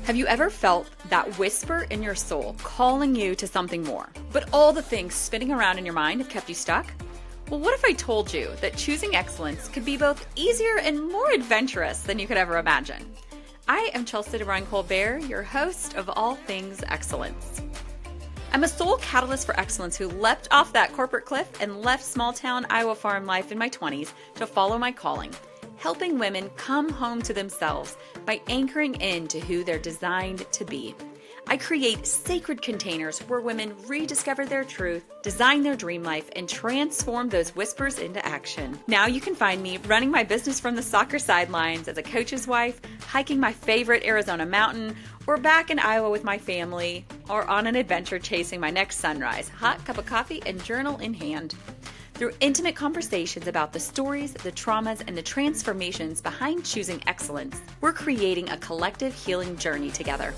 Have you ever felt that whisper in your soul calling you to something more, but all the things spinning around in your mind have kept you stuck? Well, what if I told you that choosing excellence could be both easier and more adventurous than you could ever imagine? I am Chelsea DeBruin-Colbert, your host of All Things Excellence. I'm a soul catalyst for excellence who leapt off that corporate cliff and left small-town Iowa farm life in my 20s to follow my calling, helping women come home to themselves by anchoring into who they're designed to be. I create sacred containers where women rediscover their truth, design their dream life, and transform those whispers into action. Now you can find me running my business from the soccer sidelines as a coach's wife, hiking my favorite Arizona mountain, or back in Iowa with my family, or on an adventure chasing my next sunrise, hot cup of coffee and journal in hand. Through intimate conversations about the stories, the traumas, and the transformations behind choosing excellence, we're creating a collective healing journey together.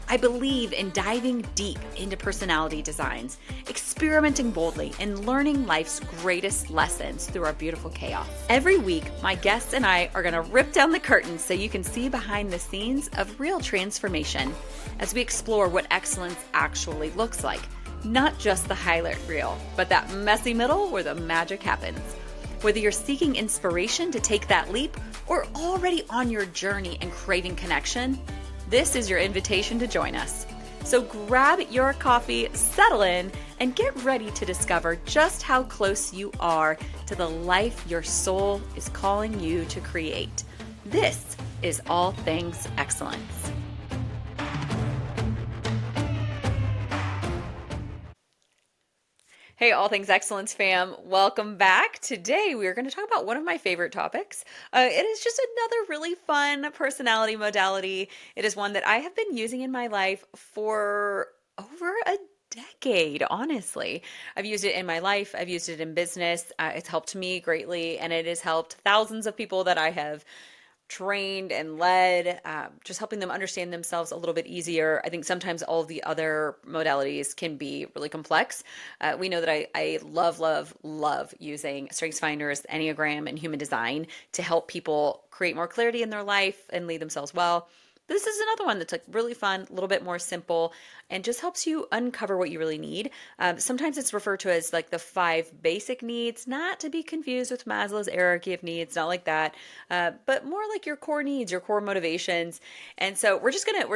I believe in diving deep into personality designs, experimenting boldly, and learning life's greatest lessons through our beautiful chaos. Every week, my guests and I are going to rip down the curtains so you can see behind the scenes of real transformation as we explore what excellence actually looks like. Not just the highlight reel, but that messy middle where the magic happens. Whether you're seeking inspiration to take that leap or already on your journey and craving connection, this is your invitation to join us. So grab your coffee, settle in, and get ready to discover just how close you are to the life your soul is calling you to create. This is All Things Excellence. Hey, All Things Excellence fam, welcome back. Today we are going to talk about one of my favorite topics. It is just another really fun personality modality. It is one that I have been using in my life for over a decade, honestly. I've used it in my life. I've used it in business. It's helped me greatly, and it has helped thousands of people that I have trained and led, just helping them understand themselves a little bit easier. I think sometimes all of the other modalities can be really complex. We know that I love using StrengthsFinders, Enneagram, and Human Design to help people create more clarity in their life and lead themselves well. This is another one that's like really fun, a little bit more simple, and just helps you uncover what you really need. Sometimes it's referred to as like the 5 basic needs, not to be confused with Maslow's hierarchy of needs, not like that, but more like your core needs, your core motivations. And so we're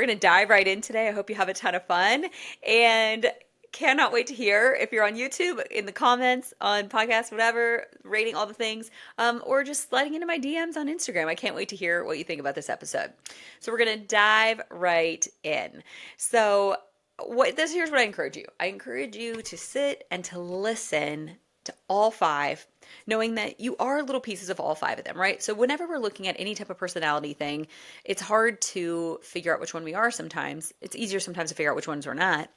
gonna dive right in today. I hope you have a ton of fun, and cannot wait to hear if you're on YouTube, in the comments, on podcasts, whatever, rating all the things, or just sliding into my DMs on Instagram. I can't wait to hear what you think about this episode. So we're going to dive right in. So here's what I encourage you. I encourage you to sit and to listen to all 5, knowing that you are little pieces of all 5 of them, right? So whenever we're looking at any type of personality thing, it's hard to figure out which one we are sometimes. It's easier sometimes to figure out which ones we're not,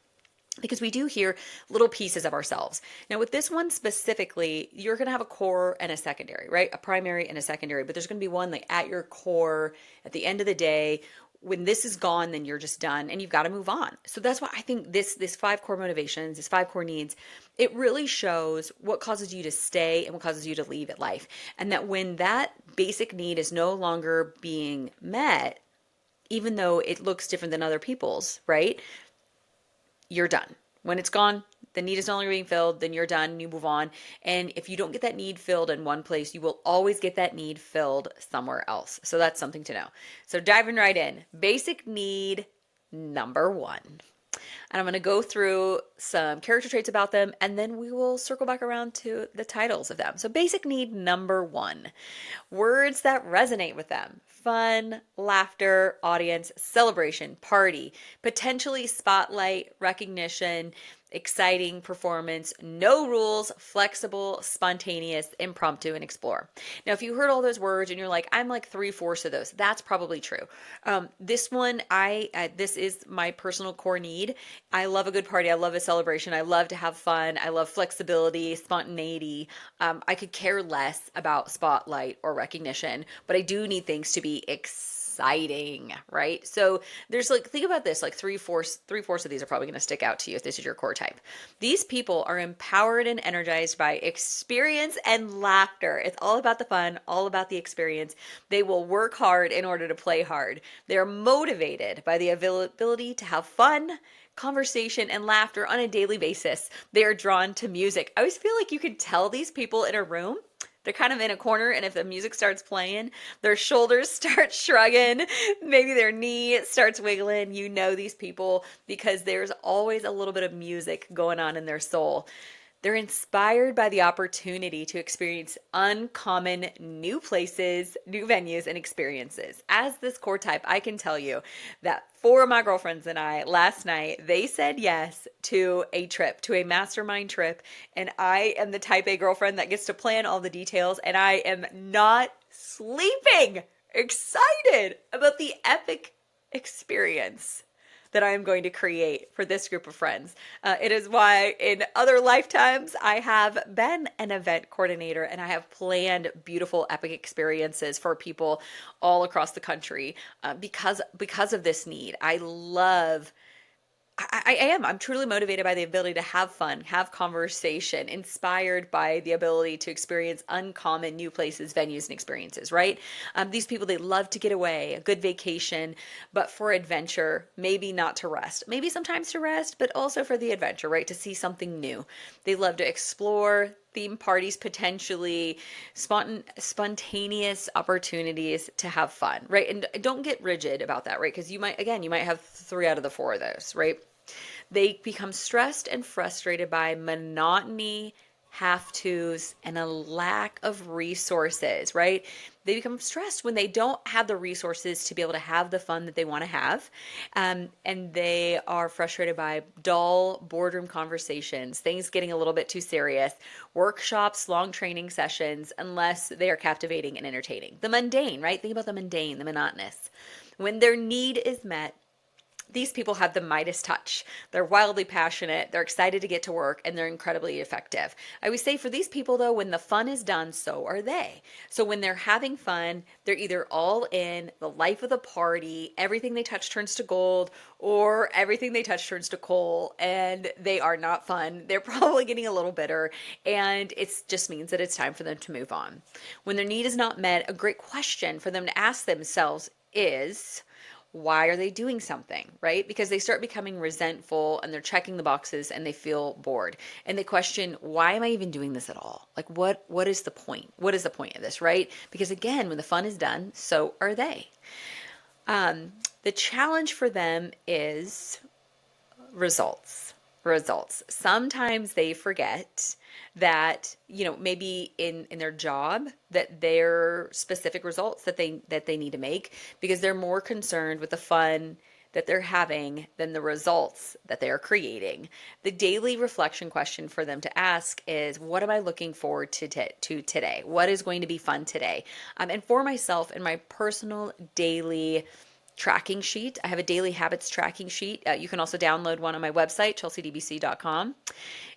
because we do hear little pieces of ourselves. Now with this one specifically, you're going to have a core and a secondary, right? A primary and a secondary, but there's going to be one like at your core at the end of the day. When this is gone, then you're just done and you've got to move on. So that's why I think this 5 core motivations, this 5 core needs, it really shows what causes you to stay and what causes you to leave at life. And that when that basic need is no longer being met, even though it looks different than other people's, right? You're done. When it's gone, the need is no longer being filled, then you're done, you move on. And if you don't get that need filled in one place, you will always get that need filled somewhere else. So that's something to know. So diving right in, basic need number 1. And I'm going to go through some character traits about them, and then we will circle back around to the titles of them. So basic need number 1, words that resonate with them: fun, laughter, audience, celebration, party, potentially spotlight, recognition, exciting, performance, no rules, flexible, spontaneous, impromptu, and explore. Now, if you heard all those words and you're like, I'm like 3/4 of those, that's probably true. This one, this is my personal core need. I love a good party. I love a celebration. I love to have fun. I love flexibility, spontaneity. I could care less about spotlight or recognition, but I do need things to be exciting. exciting, right? So there's like, think about this, like three-fourths of these are probably going to stick out to you if this is your core type. These people are empowered and energized by experience and laughter. It's all about the fun, all about the experience. They will work hard in order to play hard. They're motivated by the ability to have fun, conversation, and laughter on a daily basis. They are drawn to music. I always feel like you can tell these people in a room. They're kind of in a corner, and if the music starts playing, their shoulders start shrugging, maybe their knee starts wiggling. You know these people because there's always a little bit of music going on in their soul. They're inspired by the opportunity to experience uncommon new places, new venues, and experiences. As this core type, I can tell you that four of my girlfriends and I last night, they said yes to a trip, to a mastermind trip. And I am the type A girlfriend that gets to plan all the details, and I am not sleeping, excited about the epic experience that I am going to create for this group of friends. It is why in other lifetimes I have been an event coordinator and I have planned beautiful epic experiences for people all across the country because of this need. I'm truly motivated by the ability to have fun, have conversation, inspired by the ability to experience uncommon new places, venues, and experiences, right? These people, they love to get away, a good vacation, but for adventure, maybe not to rest. Maybe sometimes to rest, but also for the adventure, right? To see something new. They love to explore theme parties, potentially spontaneous opportunities to have fun, right? And don't get rigid about that, right? Because you might have 3 out of the 4 of those, right? They become stressed and frustrated by monotony, have tos, and a lack of resources, right? They become stressed when they don't have the resources to be able to have the fun that they want to have. And they are frustrated by dull boardroom conversations, things getting a little bit too serious, workshops, long training sessions, unless they are captivating and entertaining. The mundane, right? Think about the mundane, the monotonous. When their need is met, these people have the Midas touch. They're wildly passionate, they're excited to get to work, and they're incredibly effective. I would say for these people, though, when the fun is done, so are they. So when they're having fun, they're either all in, the life of the party, everything they touch turns to gold, or everything they touch turns to coal, and they are not fun. They're probably getting a little bitter, and it just means that it's time for them to move on. When their need is not met, a great question for them to ask themselves is, why are they doing something, right? Because they start becoming resentful and they're checking the boxes and they feel bored. And they question, why am I even doing this at all? Like, what is the point? What is the point of this, right? Because again, when the fun is done, so are they. The challenge for them is results. Sometimes they forget that, maybe in their job, that their specific results that they need to make, because they're more concerned with the fun that they're having than the results that they are creating. The daily reflection question for them to ask is, what am I looking forward to today? What is going to be fun today? And for myself, in my personal daily tracking sheet, I have a daily habits tracking sheet. You can also download one on my website, chelseadbc.com.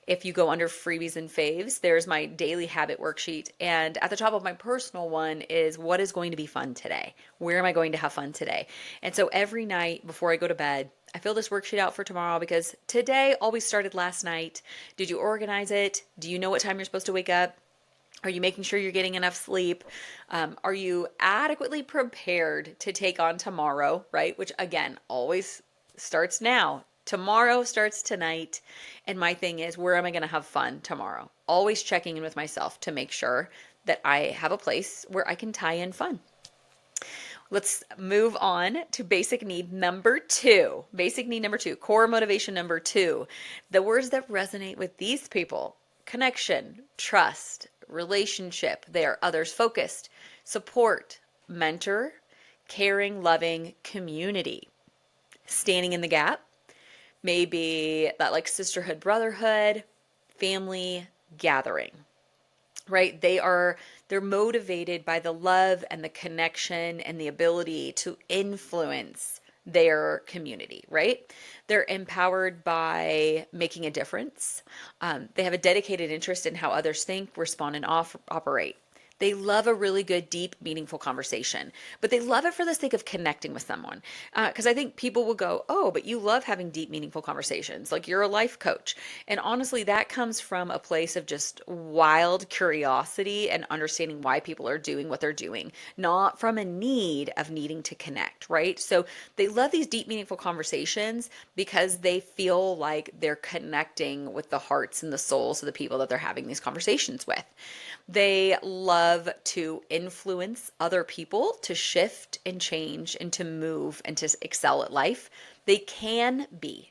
If you go under freebies and faves, there's my daily habit worksheet. And at the top of my personal one is, what is going to be fun today? Where am I going to have fun today? And so every night before I go to bed, I fill this worksheet out for tomorrow, because today always started last night. Did you organize it? Do you know what time you're supposed to wake up? Are you making sure you're getting enough sleep? Are you adequately prepared to take on tomorrow, right? Which again, always starts now. Tomorrow starts tonight. And my thing is, where am I going to have fun tomorrow? Always checking in with myself to make sure that I have a place where I can tie in fun. Let's move on to basic need number 2. Basic need number 2, core motivation number 2. The words that resonate with these people: connection, trust, relationship. They are others focused, support, mentor, caring, loving, community, standing in the gap, maybe that like sisterhood, brotherhood, family, gathering, right? They're motivated by the love and the connection and the ability to influence their community, right? They're empowered by making a difference. They have a dedicated interest in how others think, respond, and operate. They love a really good, deep, meaningful conversation, but they love it for the sake of connecting with someone. Because I think people will go, oh, but you love having deep, meaningful conversations. Like you're a life coach. And honestly, that comes from a place of just wild curiosity and understanding why people are doing what they're doing, not from a need of needing to connect, right? So they love these deep, meaningful conversations because they feel like they're connecting with the hearts and the souls of the people that they're having these conversations with. They love to influence other people to shift and change and to move and to excel at life. They can be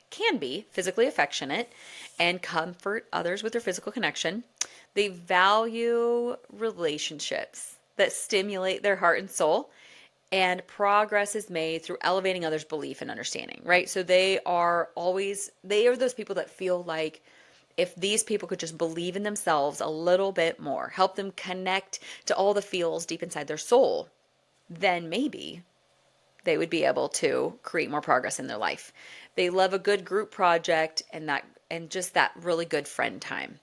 physically affectionate and comfort others with their physical connection. They value relationships that stimulate their heart and soul, and progress is made through elevating others' belief and understanding, right? So they are those people that feel like if these people could just believe in themselves a little bit more, help them connect to all the feels deep inside their soul, then maybe they would be able to create more progress in their life. They love a good group project and just that really good friend time.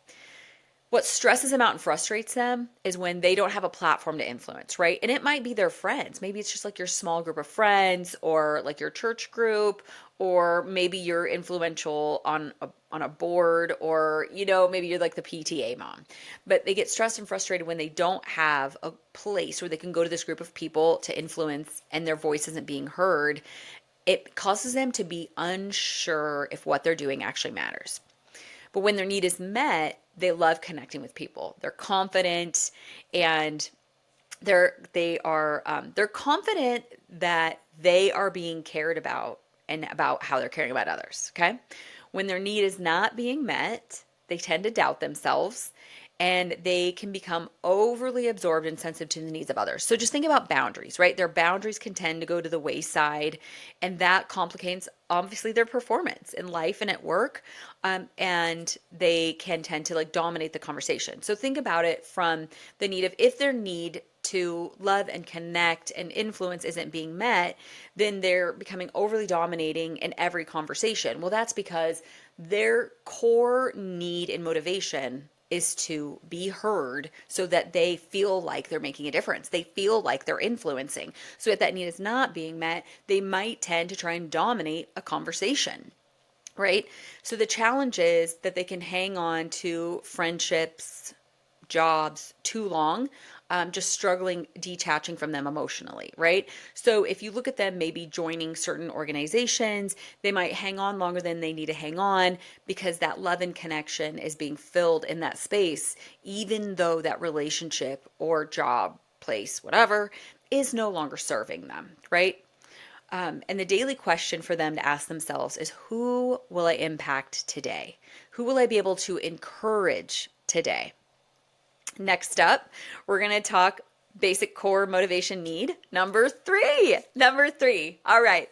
What stresses them out and frustrates them is when they don't have a platform to influence, right? And it might be their friends. Maybe it's just like your small group of friends or like your church group, or maybe you're influential on a board, or maybe you're like the PTA mom. But they get stressed and frustrated when they don't have a place where they can go to this group of people to influence and their voice isn't being heard. It causes them to be unsure if what they're doing actually matters. But when their need is met, they love connecting with people. They're confident, and they're confident that they are being cared about and about how they're caring about others. Okay, when their need is not being met, they tend to doubt themselves, and they can become overly absorbed and sensitive to the needs of others. So just think about boundaries, right? Their boundaries can tend to go to the wayside, and that complicates obviously their performance in life and at work. And they can tend to like dominate the conversation. So think about it from the need of, if their need to love and connect and influence isn't being met, then they're becoming overly dominating in every conversation. Well, that's because their core need and motivation is to be heard so that they feel like they're making a difference. They feel like they're influencing. So if that need is not being met, they might tend to try and dominate a conversation, right? So the challenge is that they can hang on to friendships, jobs too long, just struggling detaching from them emotionally, right? So if you look at them maybe joining certain organizations, they might hang on longer than they need to hang on because that love and connection is being filled in that space, even though that relationship or job, place, whatever, is no longer serving them, right? And the daily question for them to ask themselves is, who will I impact today? Who will I be able to encourage today? Next up, we're going to talk basic core motivation need. Number three. Number three. All right.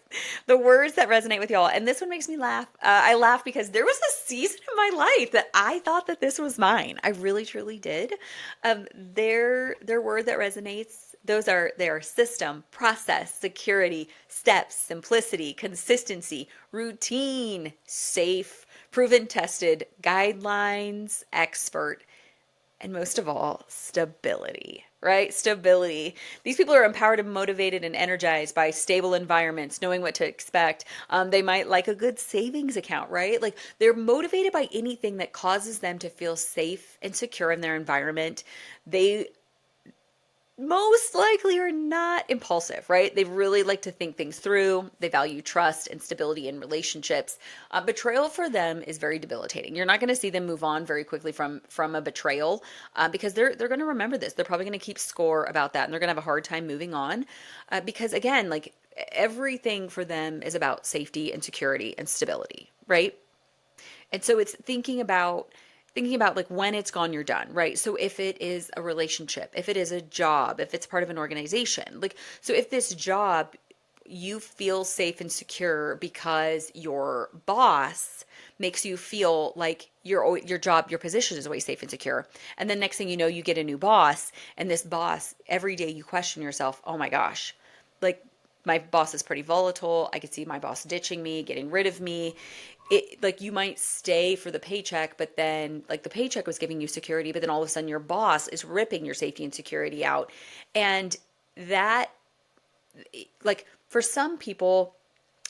The words that resonate with y'all. And this one makes me laugh. I laugh because there was a season in my life that I thought that this was mine. I really, truly did. Their word that resonates, they are system, process, security, steps, simplicity, consistency, routine, safe, proven, tested, guidelines, expert, and most of all, stability, right? Stability. These people are empowered and motivated and energized by stable environments, knowing what to expect. They might like a good savings account, right? Like they're motivated by anything that causes them to feel safe and secure in their environment. They most likely are not impulsive, right? They really like to think things through. They value trust and stability in relationships. Betrayal for them is very debilitating. You're not going to see them move on very quickly from a betrayal because they're going to remember this. They're probably going to keep score about that, and they're going to have a hard time moving on because again, like everything for them is about safety and security and stability, right? And so it's thinking about like when it's gone, you're done, right? So if it is a relationship, if it is a job, if it's part of an organization, like, so if this job, you feel safe and secure because your boss makes you feel like your job, your position is always safe and secure. And then next thing you know, you get a new boss, and this boss, every day you question yourself, oh my gosh, like my boss is pretty volatile. I could see my boss ditching me, getting rid of me. It like you might stay for the paycheck, but then like the paycheck was giving you security, but then all of a sudden your boss is ripping your safety and security out. And that like for some people,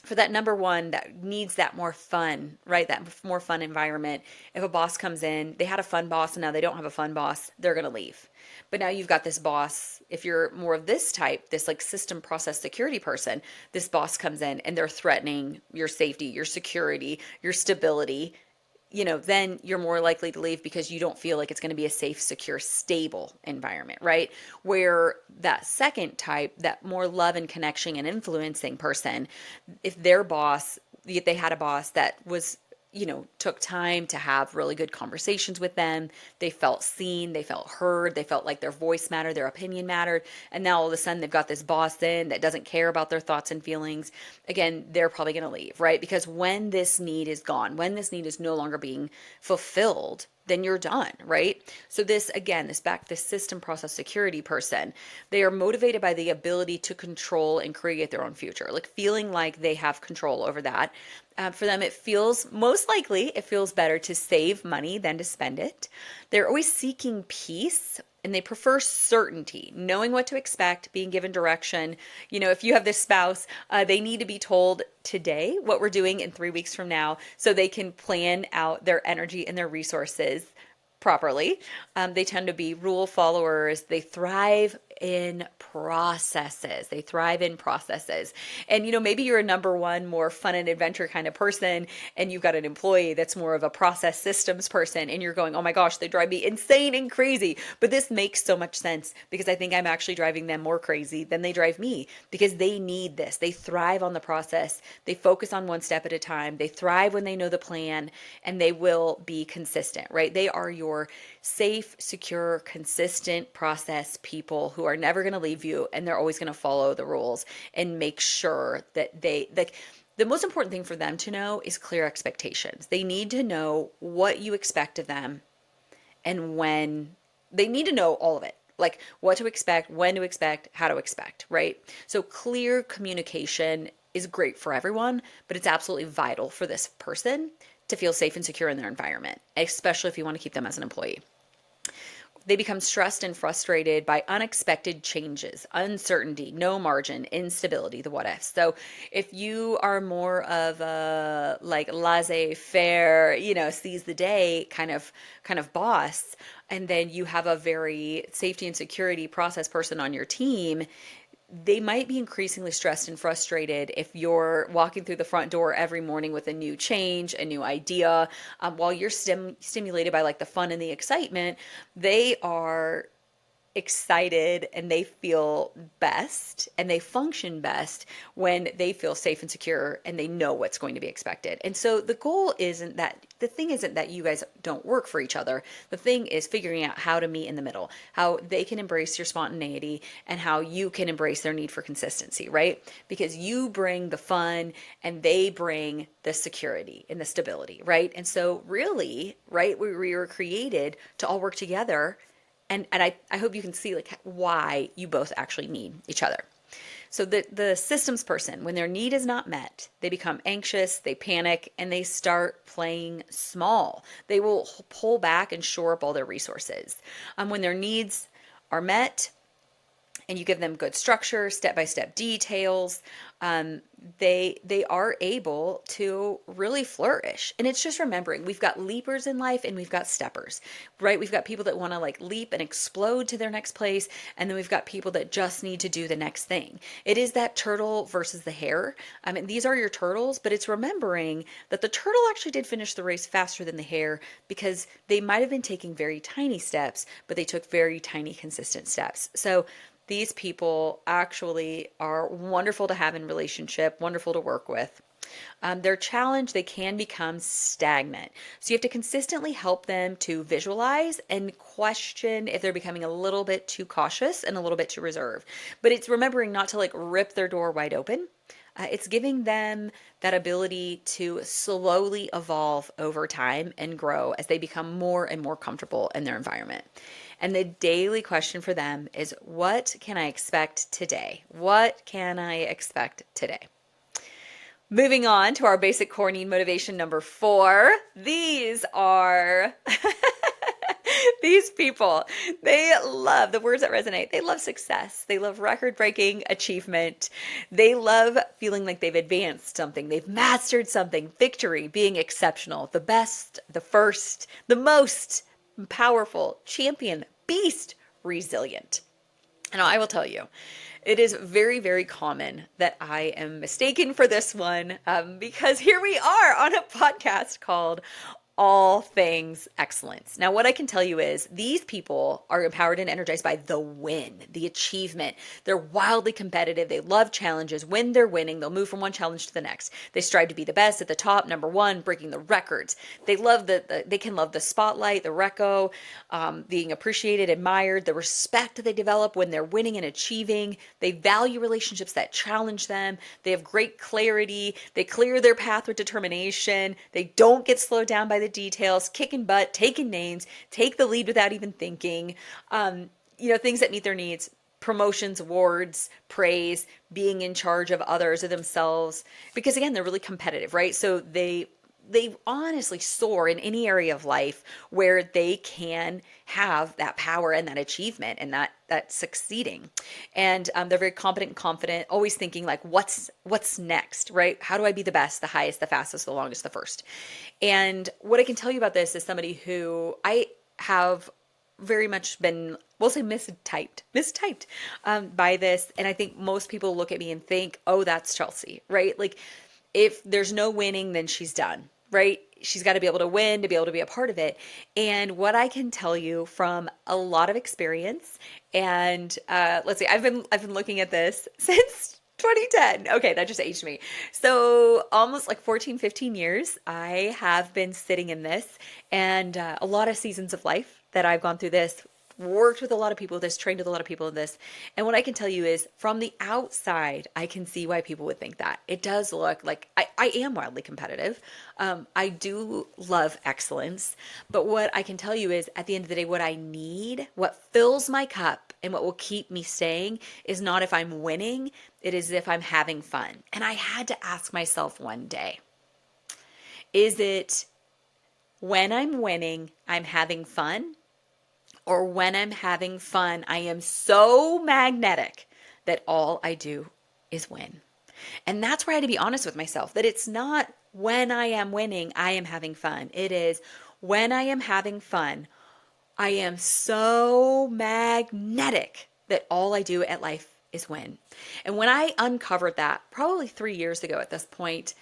for that number one that needs that more fun, right? That more fun environment. If a boss comes in, they had a fun boss and now they don't have a fun boss, they're going to leave. But now you've got this boss. If you're more of this type, this like system process security person, this boss comes in and they're threatening your safety, your security, your stability, then you're more likely to leave because you don't feel like it's going to be a safe, secure, stable environment, right? Where that second type, that more love and connection and influencing person, if if they had a boss that was, took time to have really good conversations with them, they felt seen, they felt heard, they felt like their voice mattered, their opinion mattered, and now all of a sudden they've got this boss in that doesn't care about their thoughts and feelings, again, they're probably going to leave, right? Because when this need is gone, when this need is no longer being fulfilled, then you're done, right? So this system process security person, they are motivated by the ability to control and create their own future, like feeling like they have control over that. For them, it feels better to save money than to spend it. They're always seeking peace and they prefer certainty, knowing what to expect, being given direction. If you have this spouse, they need to be told today what we're doing in 3 weeks from now so they can plan out their energy and their resources properly. They tend to be rule followers. They thrive in processes. They thrive in processes. And maybe you're a number one, more fun and adventure kind of person, and you've got an employee that's more of a process systems person, and you're going, oh my gosh, they drive me insane and crazy. But this makes so much sense because I think I'm actually driving them more crazy than they drive me because they need this. They thrive on the process. They focus on one step at a time. They thrive when they know the plan, and they will be consistent, right? They are your safe, secure, consistent process people who are never going to leave you, and they're always going to follow the rules and make sure that the most important thing for them to know is clear expectations. They need to know what you expect of them and when. They need to know all of it, like what to expect, when to expect, how to expect, right? So clear communication is great for everyone, but it's absolutely vital for this person to feel safe and secure in their environment, especially if you want to keep them as an employee. They become stressed and frustrated by unexpected changes, uncertainty, no margin, instability, the what ifs. So if you are more of a like laissez-faire, seize the day kind of boss, and then you have a very safety and security process person on your team, they might be increasingly stressed and frustrated if you're walking through the front door every morning with a new change, a new idea. While you're stimulated by like the fun and the excitement, they are excited and they feel best and they function best when they feel safe and secure and they know what's going to be expected. And so the thing isn't that you guys don't work for each other. The thing is figuring out how to meet in the middle, how they can embrace your spontaneity and how you can embrace their need for consistency, right? Because you bring the fun and they bring the security and the stability, right? And so really, right, we were created to all work together. And I hope you can see like why you both actually need each other. So the systems person, when their need is not met, they become anxious, they panic, and they start playing small. They will pull back and shore up all their resources. When their needs are met, and you give them good structure, step-by-step details, they are able to really flourish. And it's just remembering we've got leapers in life and we've got steppers, right? We've got people that want to like leap and explode to their next place. And then we've got people that just need to do the next thing. It is that turtle versus the hare. I mean, these are your turtles, but it's remembering that the turtle actually did finish the race faster than the hare because they might have been taking very tiny steps, but they took very tiny, consistent steps. So these people actually are wonderful to have in relationship, wonderful to work with. Their challenge, they can become stagnant. So you have to consistently help them to visualize and question if they're becoming a little bit too cautious and a little bit too reserved. But it's remembering not to like rip their door wide open. It's giving them that ability to slowly evolve over time and grow as they become more and more comfortable in their environment. And the daily question for them is, what can I expect today? What can I expect today? Moving on to our basic core need motivation number 4. These are these people. They love the words that resonate. They love success. They love record-breaking achievement. They love feeling like they've advanced something. They've mastered something. Victory, being exceptional, the best, the first, the most powerful, champion, beast, resilient. And I will tell you, it is very, very common that I am mistaken for this one because here we are on a podcast called All Things Excellence. Now, what I can tell you is these people are empowered and energized by the win, the achievement. They're wildly competitive. They love challenges. When they're winning, they'll move from one challenge to the next. They strive to be the best at the top, number one, breaking the records. They love they can love the spotlight, the reco, being appreciated, admired, the respect that they develop when they're winning and achieving. They value relationships that challenge them. They have great clarity. They clear their path with determination. They don't get slowed down by the details, kicking butt, taking names, take the lead without even thinking. Things that meet their needs, promotions, awards, praise, being in charge of others or themselves. Because again, they're really competitive, right? So they honestly soar in any area of life where they can have that power and that achievement and that succeeding. And they're very competent and confident, always thinking like, what's next, right? How do I be the best, the highest, the fastest, the longest, the first? And what I can tell you about this is somebody who I have very much been, we'll say mistyped by this. And I think most people look at me and think, oh, that's Chelsea, right? Like if there's no winning, then she's done. Right? She's got to be able to win to be able to be a part of it. And what I can tell you from a lot of experience, and let's see, I've been looking at this since 2010. Okay, that just aged me. So almost like 14, 15 years, I have been sitting in this, and a lot of seasons of life that I've gone through this, worked with a lot of people with this, trained with a lot of people in this. And what I can tell you is from the outside, I can see why people would think that. It does look like I am wildly competitive. I do love excellence. But what I can tell you is at the end of the day, what I need, what fills my cup and what will keep me staying is not if I'm winning, it is if I'm having fun. And I had to ask myself one day, is it when I'm winning, I'm having fun? Or when I'm having fun, I am so magnetic that all I do is win. And that's where I had to be honest with myself, that it's not when I am winning, I am having fun. It is when I am having fun, I am so magnetic that all I do at life is win. And when I uncovered that, probably 3 years ago at this point,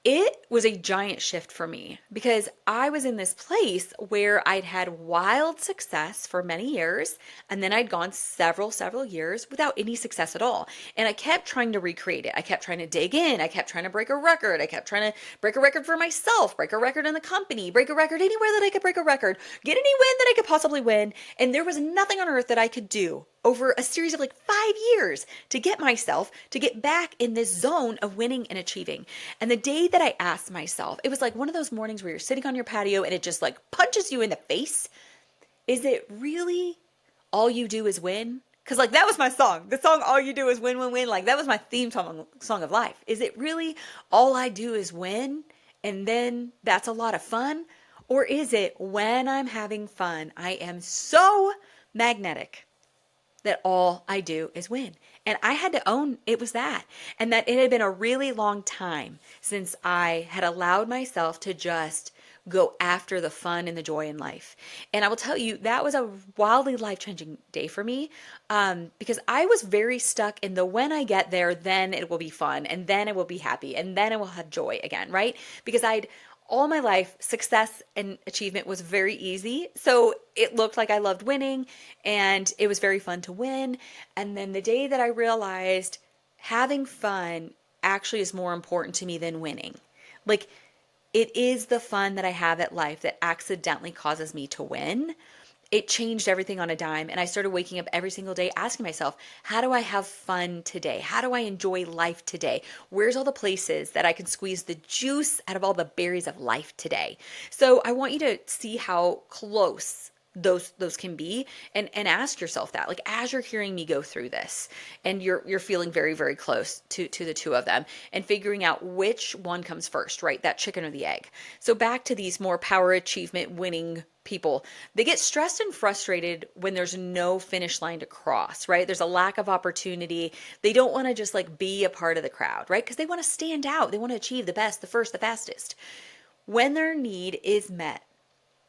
it was a giant shift for me because I was in this place where I'd had wild success for many years, and then I'd gone several years without any success at all. And I kept trying to recreate it. I kept trying to dig in. I kept trying to break a record. I kept trying to break a record for myself, break a record in the company, break a record anywhere that I could break a record, get any win that I could possibly win. And there was nothing on earth that I could do over a series of like 5 years to get myself to get back in this zone of winning and achieving. And the day that I asked myself, it was like one of those mornings where you're sitting on your patio and it just like punches you in the face. Is it really all you do is win? Because like that was my song. The song All You Do Is Win, Win, Win. Like that was my theme song of life. Is it really all I do is win? And then that's a lot of fun? Or is it when I'm having fun, I am so magnetic that all I do is win? And I had to own it was that. And that it had been a really long time since I had allowed myself to just go after the fun and the joy in life. And I will tell you, that was a wildly life-changing day for me because I was very stuck in the when I get there, then it will be fun, and then it will be happy, and then I will have joy again, right? Because all my life, success and achievement was very easy. So it looked like I loved winning and it was very fun to win. And then the day that I realized having fun actually is more important to me than winning. Like it is the fun that I have at life that accidentally causes me to win. It changed everything on a dime. And I started waking up every single day asking myself, how do I have fun today? How do I enjoy life today? Where's all the places that I can squeeze the juice out of all the berries of life today? So I want you to see how close those can be, and ask yourself that, like, as you're hearing me go through this and you're feeling very, very close to the two of them, and figuring out which one comes first, right? That chicken or the egg. So back to these more power achievement winning people, they get stressed and frustrated when there's no finish line to cross, right? There's a lack of opportunity. They don't want to just like be a part of the crowd, right? Because they want to stand out. They want to achieve the best, the first, the fastest. When their need is met,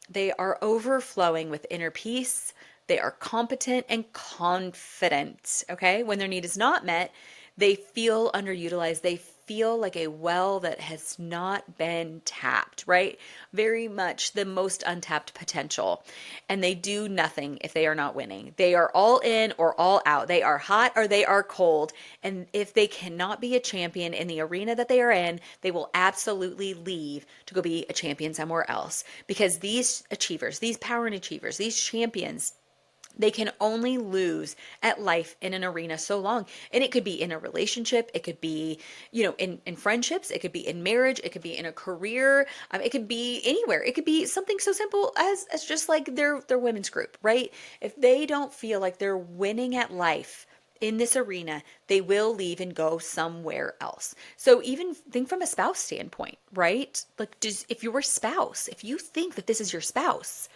they are overflowing with inner peace. They are competent and confident. Okay. When their need is not met, they feel underutilized. They feel like a well that has not been tapped, right? Very much the most untapped potential. And they do nothing if they are not winning. They are all in or all out. They are hot or they are cold. And if they cannot be a champion in the arena that they are in, they will absolutely leave to go be a champion somewhere else. Because these achievers, these power and achievers, these champions, they can only lose at life in an arena so long. And it could be in a relationship. It could be, in friendships. It could be in marriage. It could be in a career. It could be anywhere. It could be something so simple as just like their women's group, right? If they don't feel like they're winning at life in this arena, they will leave and go somewhere else. So even think from a spouse standpoint, right? Like, if your spouse, if you think that this is your spouse,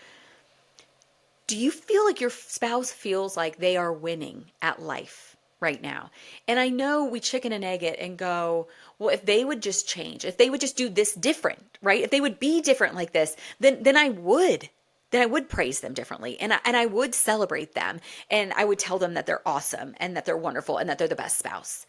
do you feel like your spouse feels like they are winning at life right now? And I know we chicken and egg it and go, well, if they would just change, if they would just do this different, right? If they would be different like this, then I would. Then I would praise them differently, and I would celebrate them, and I would tell them that they're awesome and that they're wonderful and that they're the best spouse.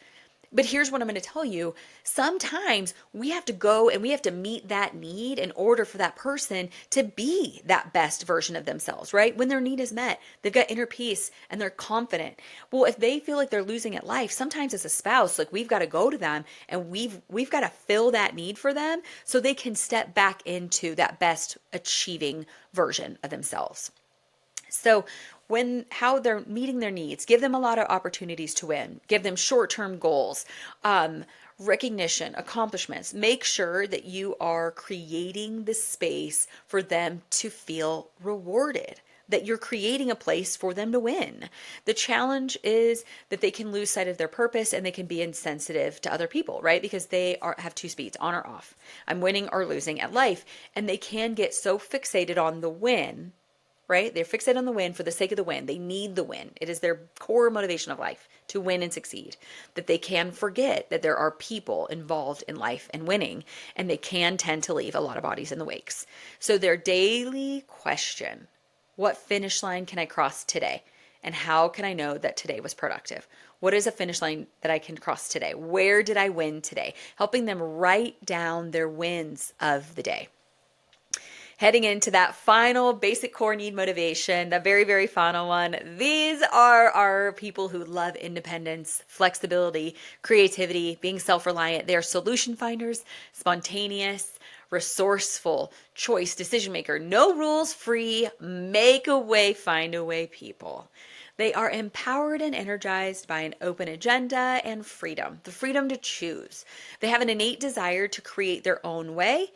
But here's what I'm going to tell you. Sometimes we have to go and we have to meet that need in order for that person to be that best version of themselves, right? When their need is met, they've got inner peace and they're confident. Well, if they feel like they're losing at life, sometimes as a spouse, like, we've got to go to them and we've got to fill that need for them so they can step back into that best achieving version of themselves. So how they're meeting their needs, give them a lot of opportunities to win, give them short-term goals, recognition, accomplishments. Make sure that you are creating the space for them to feel rewarded, that you're creating a place for them to win. The challenge is that they can lose sight of their purpose and they can be insensitive to other people, right? Because they have two speeds, on or off. I'm winning or losing at life. And they can get so fixated on the win, right? They're fixated on the win for the sake of the win. They need the win. It is their core motivation of life to win and succeed, that they can forget that there are people involved in life and winning, and they can tend to leave a lot of bodies in the wakes. So their daily question, what finish line can I cross today? And how can I know that today was productive? What is a finish line that I can cross today? Where did I win today? Helping them write down their wins of the day. Heading into that final basic core need motivation, the very, very final one. These are our people who love independence, flexibility, creativity, being self-reliant. They are solution finders, spontaneous, resourceful, choice, decision maker, no rules free, make a way, find a way people. They are empowered and energized by an open agenda and freedom, the freedom to choose. They have an innate desire to create their own way.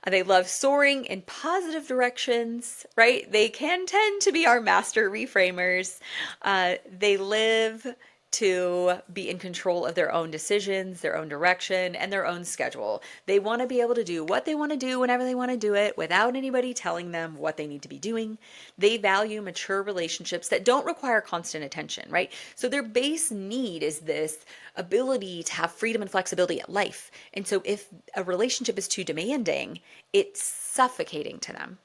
They love soaring in positive directions, right? They can tend to be our master reframers. They live to be in control of their own decisions, their own direction, and their own schedule. They want to be able to do what they want to do whenever they want to do it without anybody telling them what they need to be doing. They value mature relationships that don't require constant attention, right? So their base need is this ability to have freedom and flexibility at life. And so if a relationship is too demanding, it's suffocating to them,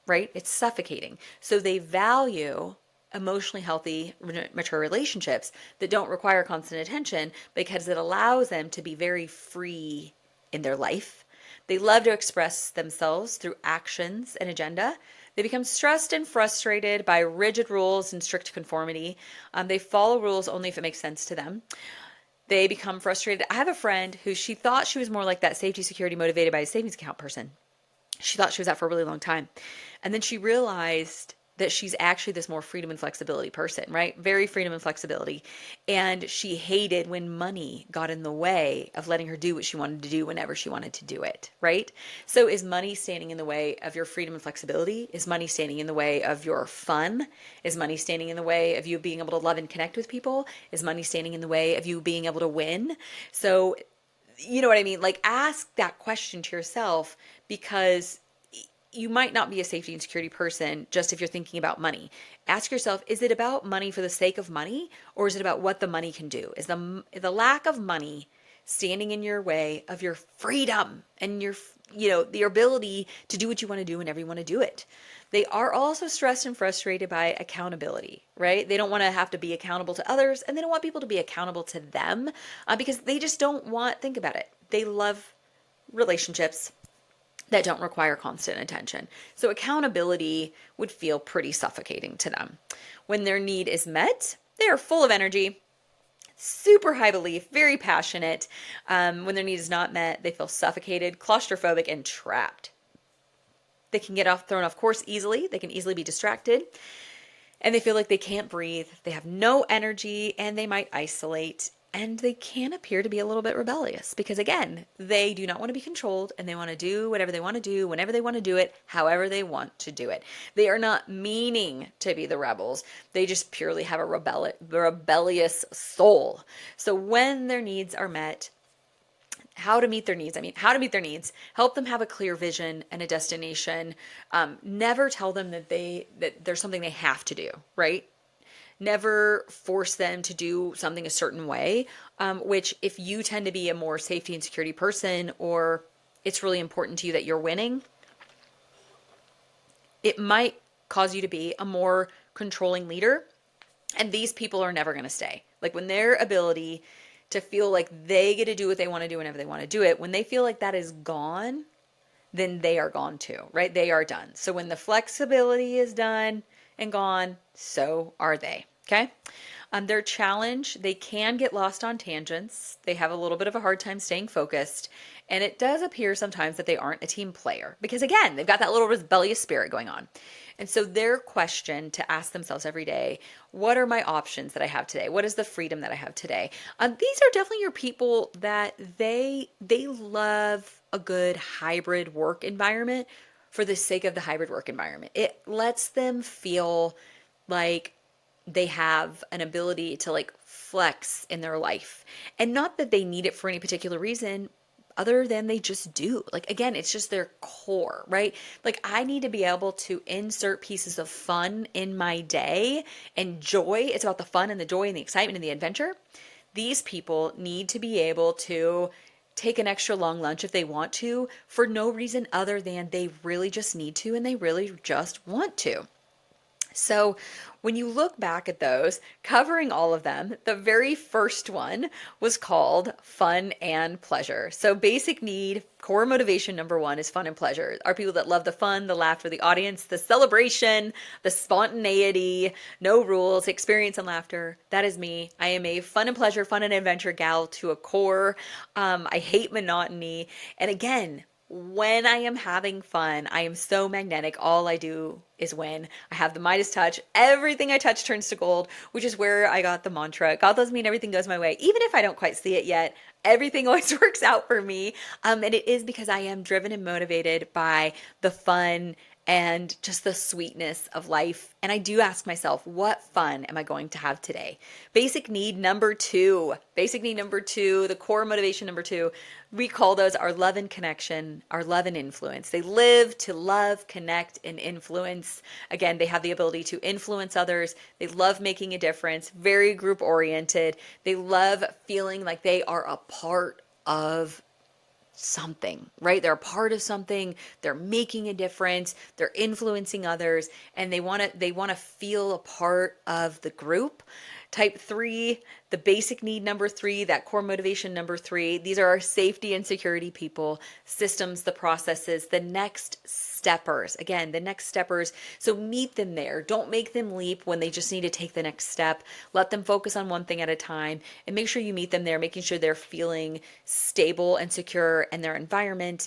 right? It's suffocating. So they value emotionally healthy, mature relationships that don't require constant attention because it allows them to be very free in their life. They love to express themselves through actions and agenda. They become stressed and frustrated by rigid rules and strict conformity. They follow rules only if it makes sense to them. They become frustrated. I have a friend who she thought she was more like that safety, security, motivated by a savings account person. She thought she was that for a really long time. And then she realized that she's actually this more freedom and flexibility person, right? Very freedom and flexibility. And she hated when money got in the way of letting her do what she wanted to do whenever she wanted to do it, right? So is money standing in the way of your freedom and flexibility? Is money standing in the way of your fun? Is money standing in the way of you being able to love and connect with people? Is money standing in the way of you being able to win? So, you know what I mean? Like, ask that question to yourself, because you might not be a safety and security person just if you're thinking about money. Ask yourself, is it about money for the sake of money, or is it about what the money can do? Is the lack of money standing in your way of your freedom and your ability to do what you want to do whenever you want to do it? They are also stressed and frustrated by accountability, right? They don't want to have to be accountable to others, and they don't want people to be accountable to them, because they just don't want, think about it. They love relationships that don't require constant attention. So accountability would feel pretty suffocating to them. When their need is met, they are full of energy, super high belief, very passionate. When their need is not met, they feel suffocated, claustrophobic, and trapped. They can get thrown off course easily. They can easily be distracted. And they feel like they can't breathe. They have no energy, and they might isolate. And they can appear to be a little bit rebellious because, again, they do not want to be controlled, and they want to do whatever they want to do, whenever they want to do it, however they want to do it. They are not meaning to be the rebels. They just purely have a rebellious soul. So when their needs are met, how to meet their needs, help them have a clear vision and a destination. Never tell them that there's something they have to do, right? Never force them to do something a certain way, which if you tend to be a more safety and security person, or it's really important to you that you're winning, it might cause you to be a more controlling leader. And these people are never going to stay. Like, when their ability to feel like they get to do what they want to do whenever they want to do it, when they feel like that is gone, then they are gone too, right? They are done. So when the flexibility is done and gone, so are they. Okay. Their challenge, they can get lost on tangents. They have a little bit of a hard time staying focused. And it does appear sometimes that they aren't a team player because, again, they've got that little rebellious spirit going on. And so their question to ask themselves every day, what are my options that I have today? What is the freedom that I have today? These are definitely your people that they love a good hybrid work environment for the sake of the hybrid work environment. It lets them feel like they have an ability to, like, flex in their life, and not that they need it for any particular reason other than they just do. Like, again, it's just their core, right? Like, I need to be able to insert pieces of fun in my day and joy. It's about the fun and the joy and the excitement and the adventure. These people need to be able to take an extra long lunch if they want to, for no reason other than they really just need to and they really just want to. So when you look back at those, covering all of them, the very first one was called fun and pleasure. So basic need, core motivation number one is fun and pleasure. Are people that love the fun, the laughter, the audience, the celebration, the spontaneity, no rules, experience and laughter. That is me. I am a fun and pleasure, fun and adventure gal to a core. I hate monotony. And again, when I am having fun, I am so magnetic. All I do is win. I have the Midas touch. Everything I touch turns to gold, which is where I got the mantra. God loves me and everything goes my way. Even if I don't quite see it yet, everything always works out for me. And it is because I am driven and motivated by the fun and just the sweetness of life. And I do ask myself, what fun am I going to have today? Basic need number two, the core motivation number two, we call those our love and connection, our love and influence. They live to love, connect, and influence. Again, they have the ability to influence others. They love making a difference, very group oriented. They love feeling like they are a part of something, right? They're a part of something. They're making a difference. They're influencing others, and they want to feel a part of the group. Type 3, the basic need number 3, that core motivation number 3. These are our safety and security people, systems, the processes, the next steppers. Again, the next steppers. So meet them there. Don't make them leap when they just need to take the next step. Let them focus on one thing at a time, and make sure you meet them there, making sure they're feeling stable and secure in their environment.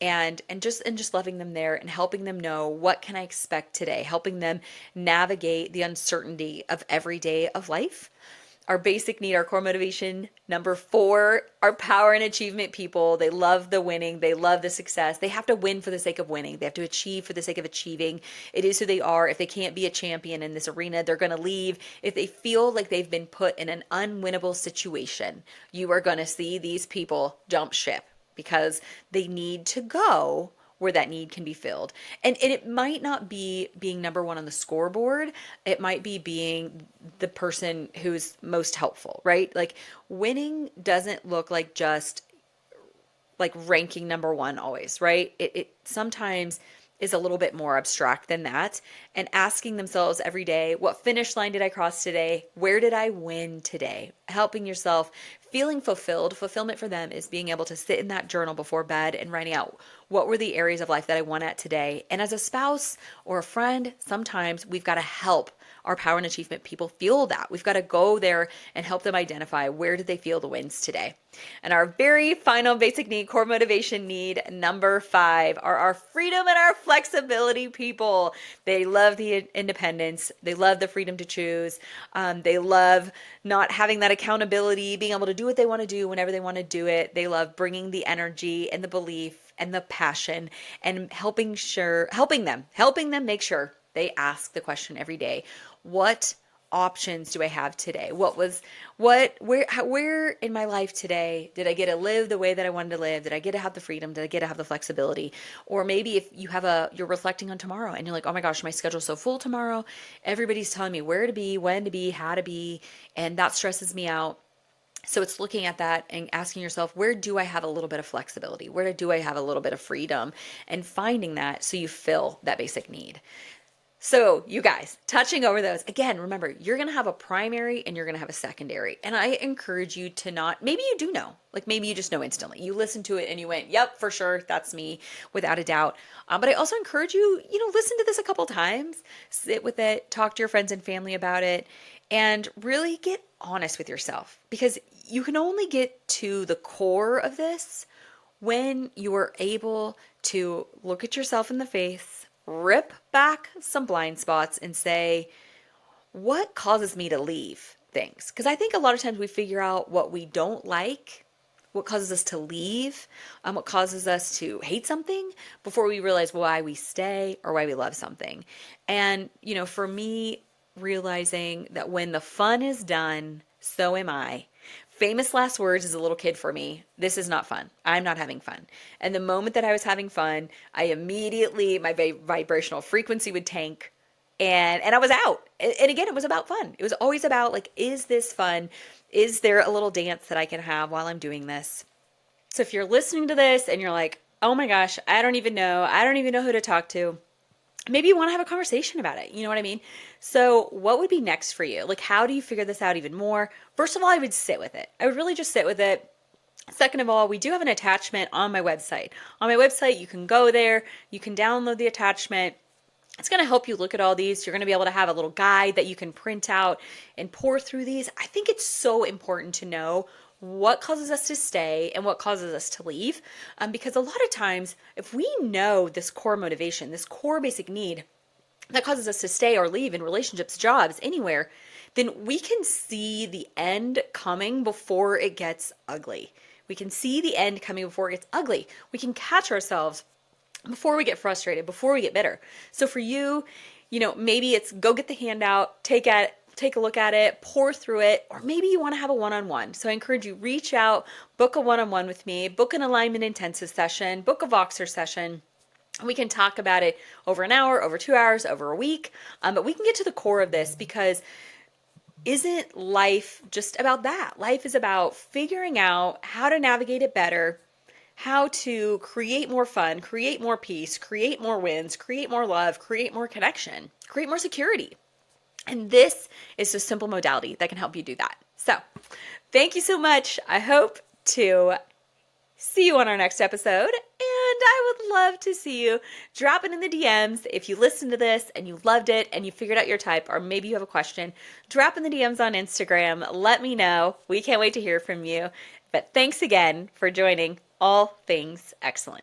and just loving them there and helping them know what can I expect today, helping them navigate the uncertainty of every day of life. Our basic need, our core motivation, number 4, our power and achievement people. They love the winning. They love the success. They have to win for the sake of winning. They have to achieve for the sake of achieving. It is who they are. If they can't be a champion in this arena, they're going to leave. If they feel like they've been put in an unwinnable situation, you are going to see these people jump ship because they need to go where that need can be filled. And it might not be being number 1 on the scoreboard. It might be being the person who's most helpful, right? Like winning doesn't look like just like ranking number 1 always, right? It sometimes is a little bit more abstract than that, and asking themselves every day, what finish line did I cross today? Where did I win today? Helping yourself, feeling fulfilled. Fulfillment for them is being able to sit in that journal before bed and writing out what were the areas of life that I won at today. And as a spouse or a friend, sometimes we've got to help our power and achievement people feel that. We've got to go there and help them identify where did they feel the wins today. And our very final basic need, core motivation need, number 5, are our freedom and our flexibility people. They love the independence. They love the freedom to choose. They love not having that accountability, being able to do what they want to do whenever they want to do it. They love bringing the energy and the belief and the passion and helping them make sure they ask the question every day, what options do I have today? Where in my life today did I get to live the way that I wanted to live? Did I get to have the freedom? Did I get to have the flexibility? Or maybe if you're reflecting on tomorrow and you're like, oh my gosh, my schedule's so full tomorrow. Everybody's telling me where to be, when to be, how to be, and that stresses me out. So it's looking at that and asking yourself, where do I have a little bit of flexibility? Where do I have a little bit of freedom? And finding that so you fill that basic need. So you guys, touching over those, again, remember, you're going to have a primary and you're going to have a secondary. And I encourage you to not, maybe you do know, like maybe you just know instantly. You listened to it and you went, yep, for sure, that's me, without a doubt. But I also encourage you, listen to this a couple times, sit with it, talk to your friends and family about it, and really get honest with yourself, because you can only get to the core of this when you are able to look at yourself in the face, rip back some blind spots and say, what causes me to leave things? Because I think a lot of times we figure out what we don't like, what causes us to leave, what causes us to hate something before we realize why we stay or why we love something. And, for me, realizing that when the fun is done, so am I. Famous last words as a little kid for me, this is not fun. I'm not having fun. And the moment that I was having fun, I immediately, my vibrational frequency would tank and I was out. And again, it was about fun. It was always about like, is this fun? Is there a little dance that I can have while I'm doing this? So if you're listening to this and you're like, oh my gosh, I don't even know who to talk to. Maybe you want to have a conversation about it. You know what I mean? So what would be next for you? Like, how do you figure this out even more? First of all, I would sit with it. I would really just sit with it. Second of all, we do have an attachment on my website. On my website, you can go there, you can download the attachment. It's going to help you look at all these. You're going to be able to have a little guide that you can print out and pour through these. I think it's so important to know what causes us to stay and what causes us to leave. Because a lot of times, if we know this core motivation, this core basic need that causes us to stay or leave in relationships, jobs, anywhere, then we can see the end coming before it gets ugly. We can see the end coming before it gets ugly. We can catch ourselves before we get frustrated, before we get bitter. So for you, maybe it's go get the handout, take a look at it, pour through it, or maybe you want to have a one-on-one. So I encourage you, reach out, book a one-on-one with me, book an alignment intensive session, book a Voxer session. We can talk about it over an hour, over 2 hours, over a week, but we can get to the core of this, because isn't life just about that? Life is about figuring out how to navigate it better, how to create more fun, create more peace, create more wins, create more love, create more connection, create more security. And this is a simple modality that can help you do that. So thank you so much. I hope to see you on our next episode. And I would love to see you drop it in the DMs. If you listened to this and you loved it and you figured out your type, or maybe you have a question, drop in the DMs on Instagram. Let me know. We can't wait to hear from you. But thanks again for joining All Things Excellent.